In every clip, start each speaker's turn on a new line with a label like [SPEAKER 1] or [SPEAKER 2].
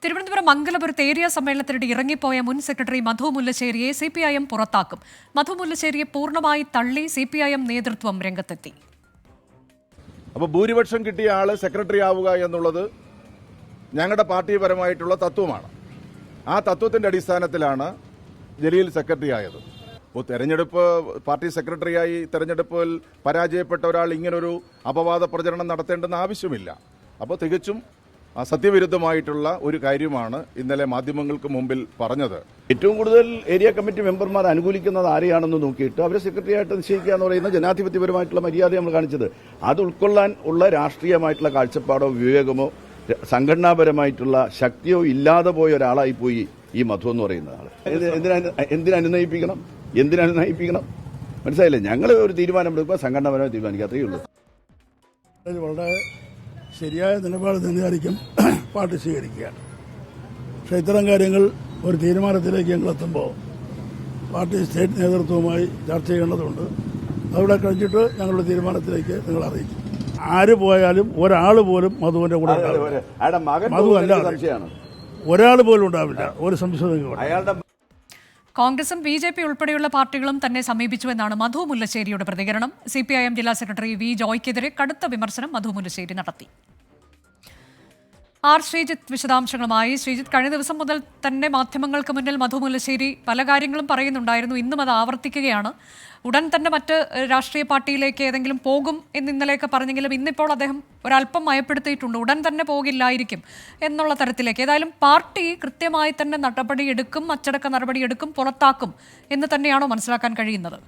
[SPEAKER 1] Thiruvananthapuram മംഗലപുരത്ത് area സമ്മേളനത്തിനിടെ ഇറങ്ങിപ്പോയ മുൻ secretary മധു മുല്ലശ്ശേരിയെ CPIM പുറത്താക്കും. മധു മുല്ലശ്ശേരിയെ പൂർണ്ണമായി തള്ളി സിപിഐഎം നേതൃത്വം രംഗത്തെത്തി.
[SPEAKER 2] അപ്പോൾ ഭൂരിപക്ഷം കിട്ടിയ ആള് സെക്രട്ടറി ആവുക എന്നുള്ളത് ഞങ്ങളുടെ പാർട്ടിപരമായിട്ടുള്ള തത്വമാണ്. ആ തത്വത്തിന്റെ അടിസ്ഥാനത്തിലാണ് ജലീൽ സെക്രട്ടറി ആയത്. അപ്പോൾ തെരഞ്ഞെടുപ്പ് പാർട്ടി സെക്രട്ടറിയായി തെരഞ്ഞെടുപ്പിൽ പരാജയപ്പെട്ട ഒരാൾ ഇങ്ങനൊരു അപവാദ പ്രചരണം നടത്തേണ്ടെന്ന് ആവശ്യമില്ല. അപ്പോൾ തികച്ചും സത്യവിരുദ്ധമായിട്ടുള്ള ഒരു കാര്യമാണ് ഇന്നലെ മാധ്യമങ്ങൾക്ക് മുമ്പിൽ പറഞ്ഞത്.
[SPEAKER 3] ഏറ്റവും കൂടുതൽ ഏരിയ കമ്മിറ്റി മെമ്പർമാർ അനുകൂലിക്കുന്നത് ആരെയാണെന്ന് നോക്കിയിട്ട് അവരെ സെക്രട്ടറിയായിട്ട് നിശ്ചയിക്കുക എന്ന് പറയുന്ന ജനാധിപത്യപരമായിട്ടുള്ള മര്യാദ നമ്മൾ കാണിച്ചത്. അത് ഉൾക്കൊള്ളാൻ ഉള്ള രാഷ്ട്രീയമായിട്ടുള്ള കാഴ്ചപ്പാടോ വിവേകമോ സംഘടനാപരമായിട്ടുള്ള ശക്തിയോ ഇല്ലാതെ പോയ ഒരാളായി പോയി ഈ മധു എന്ന് പറയുന്ന ആള്. എന്തിനനുനയിപ്പിക്കണം? മനസ്സിലായില്ലേ? ഞങ്ങൾ ഒരു തീരുമാനമെടുക്കുക, സംഘടനാപരമായി തീരുമാനിക്കുക, അത്രയേ ഉള്ളൂ.
[SPEAKER 4] വളരെ ശരിയായ നിലപാട് തന്നെയായിരിക്കും പാർട്ടി സ്വീകരിക്കുകയാണ്. പക്ഷേ ഇത്തരം കാര്യങ്ങൾ ഒരു തീരുമാനത്തിലേക്ക് ഞങ്ങൾ എത്തുമ്പോൾ പാർട്ടി സ്റ്റേറ്റ് നേതൃത്വവുമായി ചർച്ച ചെയ്യേണ്ടതുണ്ട്. അവിടെ കഴിഞ്ഞിട്ട് ഞങ്ങളുടെ തീരുമാനത്തിലേക്ക് നിങ്ങൾ അറിയിക്കും. ആര് പോയാലും ഒരാൾ പോലും മധുവിന്റെ കൂടെ മധു അല്ലാതെ ഒരാൾ പോലും ഉണ്ടാവില്ല. ഒരു സംശയം.
[SPEAKER 1] കോൺഗ്രസും BJP ഉൾപ്പെടെയുള്ള പാർട്ടികളും തന്നെ സമീപിച്ചുവെന്നാണ് മധു മുല്ലശ്ശേരിയുടെ പ്രതികരണം. CPIM ജില്ലാ സെക്രട്ടറി V. ജോയ്ക്കെതിരെ കടുത്ത വിമർശനം മധു മുല്ലശ്ശേരി നടത്തി. ശ്രീജിത്ത് വിശദാംശങ്ങളുമായി. ശ്രീജിത്ത്, കഴിഞ്ഞ ദിവസം മുതൽ തന്നെ മാധ്യമങ്ങൾക്ക് മുന്നിൽ മധു മുല്ലശ്ശേരി പല കാര്യങ്ങളും പറയുന്നുണ്ടായിരുന്നു. ഇന്നും അത് ആവർത്തിക്കുകയാണ്. ഉടൻ തന്നെ മറ്റ് രാഷ്ട്രീയ പാർട്ടിയിലേക്ക് ഏതെങ്കിലും പോകും എന്ന് ഇന്നലെയൊക്കെ പറഞ്ഞെങ്കിലും ഇന്നിപ്പോൾ അദ്ദേഹം ഒരല്പം മയപ്പെടുത്തിയിട്ടുണ്ട്. ഉടൻ തന്നെ പോകില്ലായിരിക്കും എന്നുള്ള തരത്തിലേക്ക്. ഏതായാലും പാർട്ടി കൃത്യമായി തന്നെ നടപടിയെടുക്കും, അച്ചടക്ക നടപടിയെടുക്കും, പുറത്താക്കും എന്ന് തന്നെയാണോ മനസ്സിലാക്കാൻ കഴിയുന്നത്?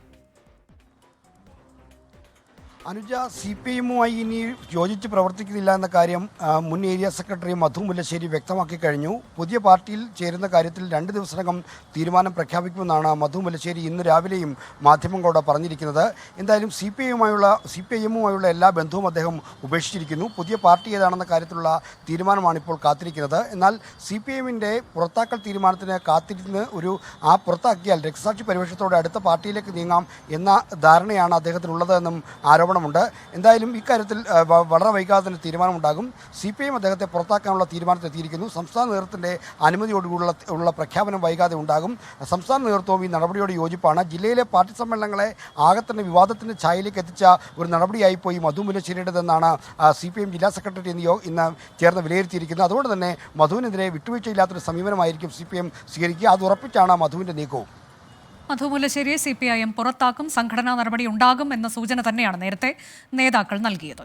[SPEAKER 5] അനുജ, CPIMുമായി ഇനി യോജിച്ച് പ്രവർത്തിക്കുന്നില്ല എന്ന കാര്യം മുൻ ഏരിയ സെക്രട്ടറി മധു മുല്ലശ്ശേരി വ്യക്തമാക്കി കഴിഞ്ഞു. പുതിയ പാർട്ടിയിൽ ചേരുന്ന കാര്യത്തിൽ 2 ദിവസത്തിനകം തീരുമാനം പ്രഖ്യാപിക്കുമെന്നാണ് മധു മുല്ലശ്ശേരി ഇന്ന് രാവിലെയും മാധ്യമങ്ങളോട് പറഞ്ഞിരിക്കുന്നത്. എന്തായാലും CPIMുമായുള്ള എല്ലാ ബന്ധവും അദ്ദേഹം ഉപേക്ഷിച്ചിരിക്കുന്നു. പുതിയ പാർട്ടി ഏതാണെന്ന കാര്യത്തിലുള്ള തീരുമാനമാണ് ഇപ്പോൾ കാത്തിരിക്കുന്നത്. എന്നാൽ CPIMന്റെ പുറത്താക്കൽ തീരുമാനത്തിന് കാത്തിരുന്ന് പുറത്താക്കിയാൽ രക്തസാക്ഷി പരിവേഷത്തോടെ അടുത്ത പാർട്ടിയിലേക്ക് നീങ്ങാം എന്ന ധാരണയാണ് അദ്ദേഹത്തിനുള്ളതെന്നും ആരോപണം ണ്ട്. എന്തായാലും ഇക്കാര്യത്തിൽ വളരെ വൈകാതെ തന്നെ തീരുമാനമുണ്ടാകും. CPIM അദ്ദേഹത്തെ പുറത്താക്കാനുള്ള തീരുമാനത്തിലെത്തിയിരിക്കുന്നു. സംസ്ഥാന നേതൃത്വത്തിൻ്റെ അനുമതിയോടുകൂടിയുള്ള പ്രഖ്യാപനം വൈകാതെ ഉണ്ടാകും. സംസ്ഥാന നേതൃത്വവും ഈ നടപടിയോട് യോജിപ്പാണ്. ജില്ലയിലെ പാർട്ടി സമ്മേളനങ്ങളെ ആകെ തന്നെ വിവാദത്തിൻ്റെ ഛായയിലേക്ക് എത്തിച്ച ഒരു നടപടിയായിപ്പോയി മധു മുല്ലശ്ശേരിയുടേതെന്നാണ് CPIM ജില്ലാ സെക്രട്ടറി ഇന്ന് ചേർന്ന് വിലയിരുത്തിയിരിക്കുന്നത്. അതുകൊണ്ട് തന്നെ മധുവിനെതിരെ വിട്ടുവീഴ്ചയില്ലാത്തൊരു സമീപനമായിരിക്കും CPIM സ്വീകരിക്കുക. അത് ഉറപ്പിച്ചാണ് മധുവിൻ്റെ നീക്കവും.
[SPEAKER 1] മധു മുല്ലശ്ശേരിയെ CPIM പുറത്താക്കും, സംഘടനാ നടപടി ഉണ്ടാകും എന്ന സൂചന തന്നെയാണ് നേരത്തെ നേതാക്കൾ നൽകിയത്.